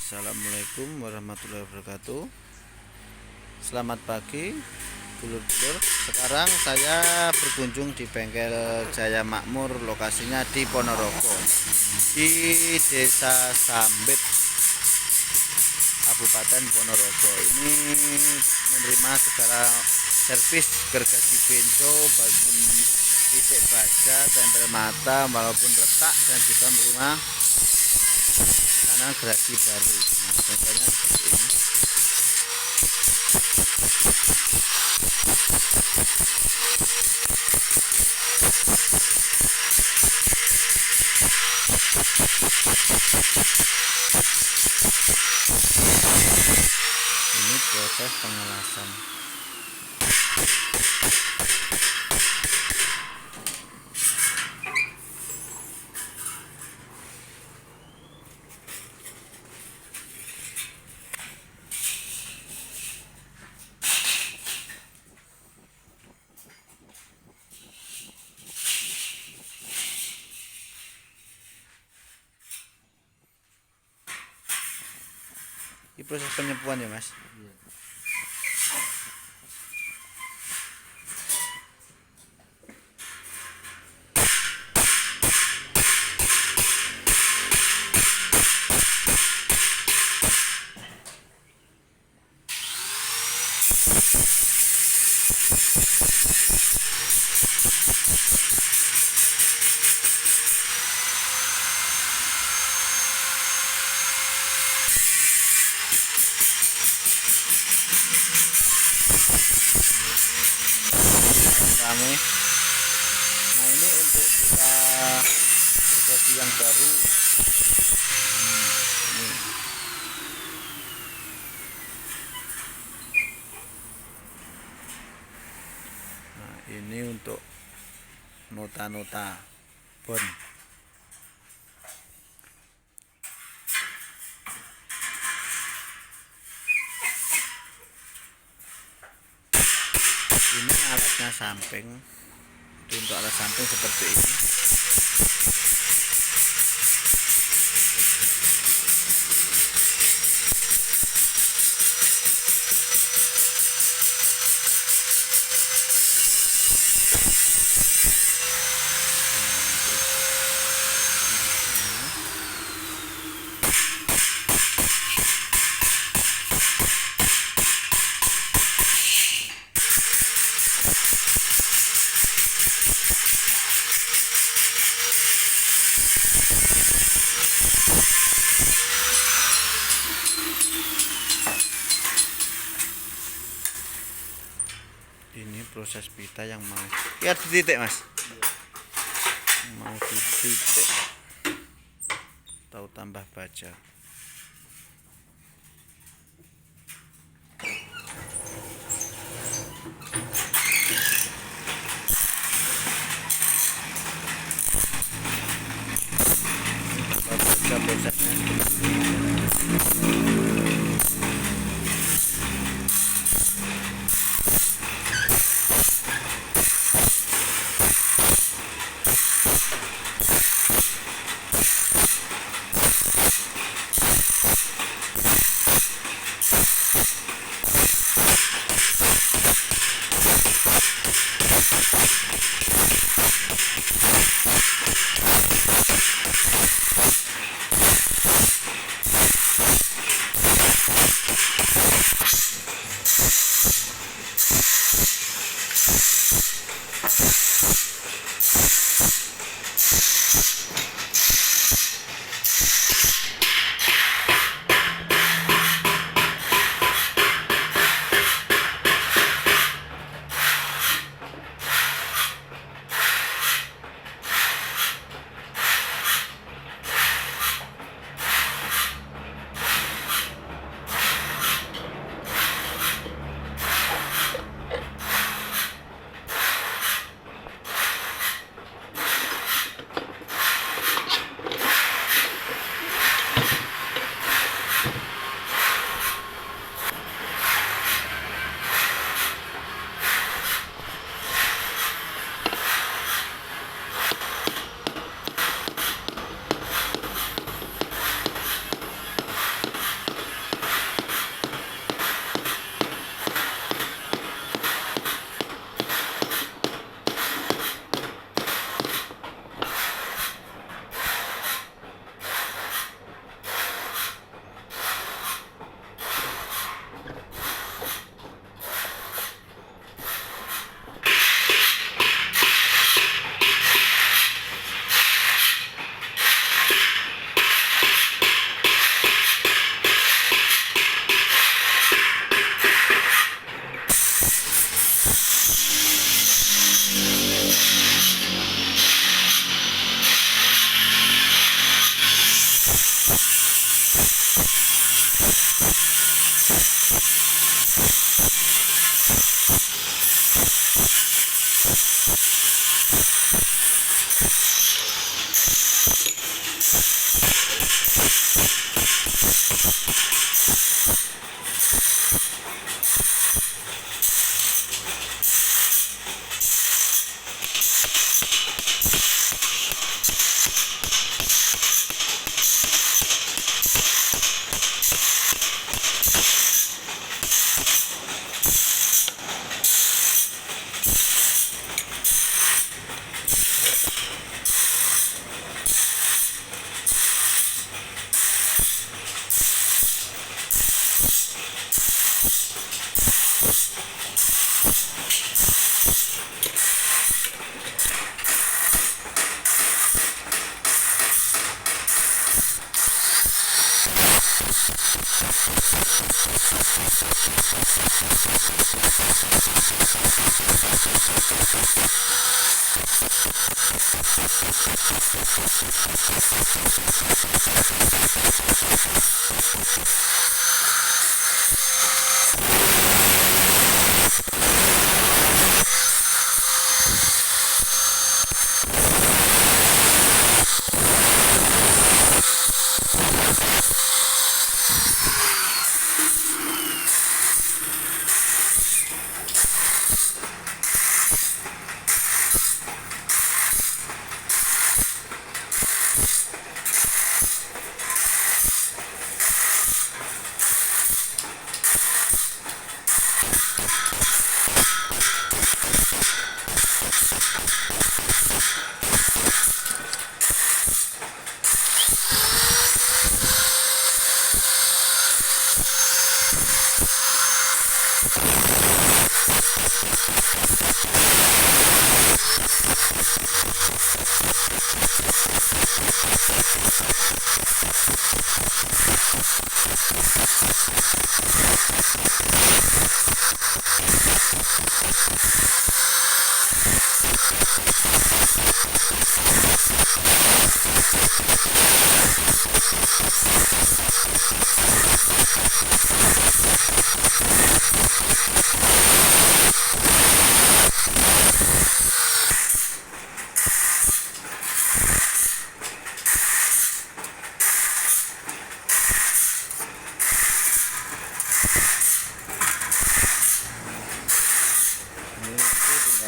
Assalamualaikum warahmatullahi wabarakatuh. Selamat pagi dulur-dulur. Sekarang saya berkunjung di bengkel Jaya Makmur, lokasinya di Ponorogo, di Desa Sambit, Kabupaten Ponorogo. Ini menerima segala servis gergaji benzo, titik baja, tempel mata walaupun retak, dan juga menerima kanan gergaji baru. Nah, contohnya seperti ini. Ini proses pengelasan. Ini proses penyepuan ya, Mas. Rame. Nah, ini untuk kita gergaji yang baru. Ini. Nah, ini untuk nota-nota bon. Ini alatnya samping. Untuk alat samping seperti ini. Ini proses pita yang mau ya dititik, Mas. Mau dititik atau tambah baja.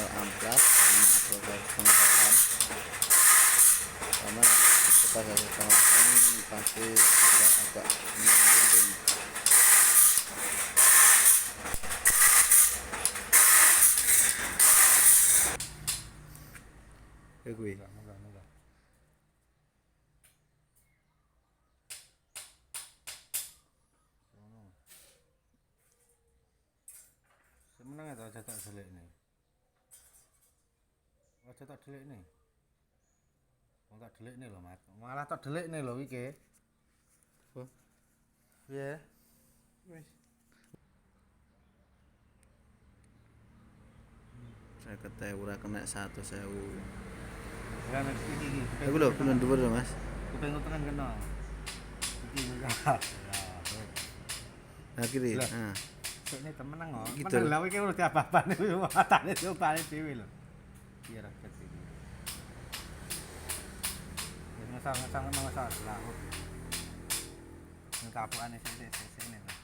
amplas sama proses pengolahan, karena proses pengolahan pasti agak menguntungkan. Ya gue menang atau aja tak delik nih, aja tak delik nih, mau tak delik nih loh mat, malah tak delik nih loh wike, ya, wes, saya kata ura kena 1.000. ya nanti gigi, Aku loh belum dua loh mas. kuping utengan kena, gigi Nah kiri. Lah. Nah. ini temenang kok, Gitu. menang lah wike udah tiap apa nih, matanya tuh paling dewi loh, biar rakyat ini, ngesang lah, ngekapuan ini lah.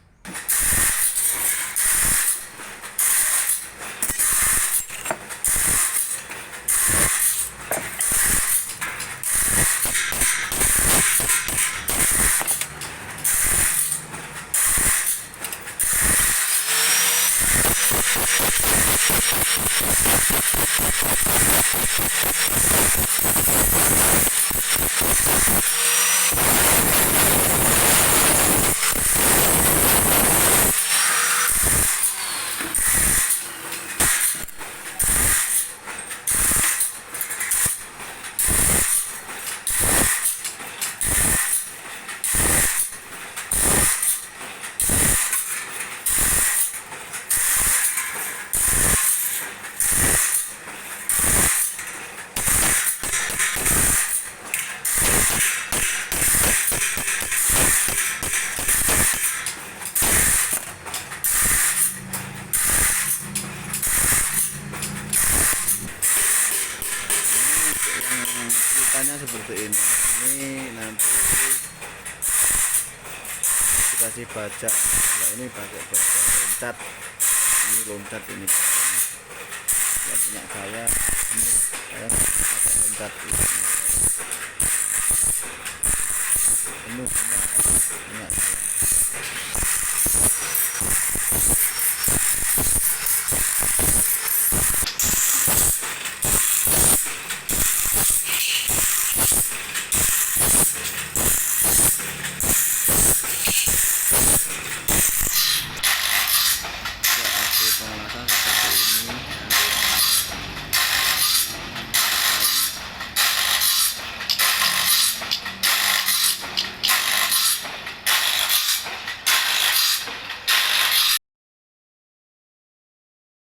seperti ini nanti dikasih baja. Kalau ini pakai baja loncat, ini loncat ini bajanya. Kalau punya saya ini saya pakai loncat ini semua punya saya.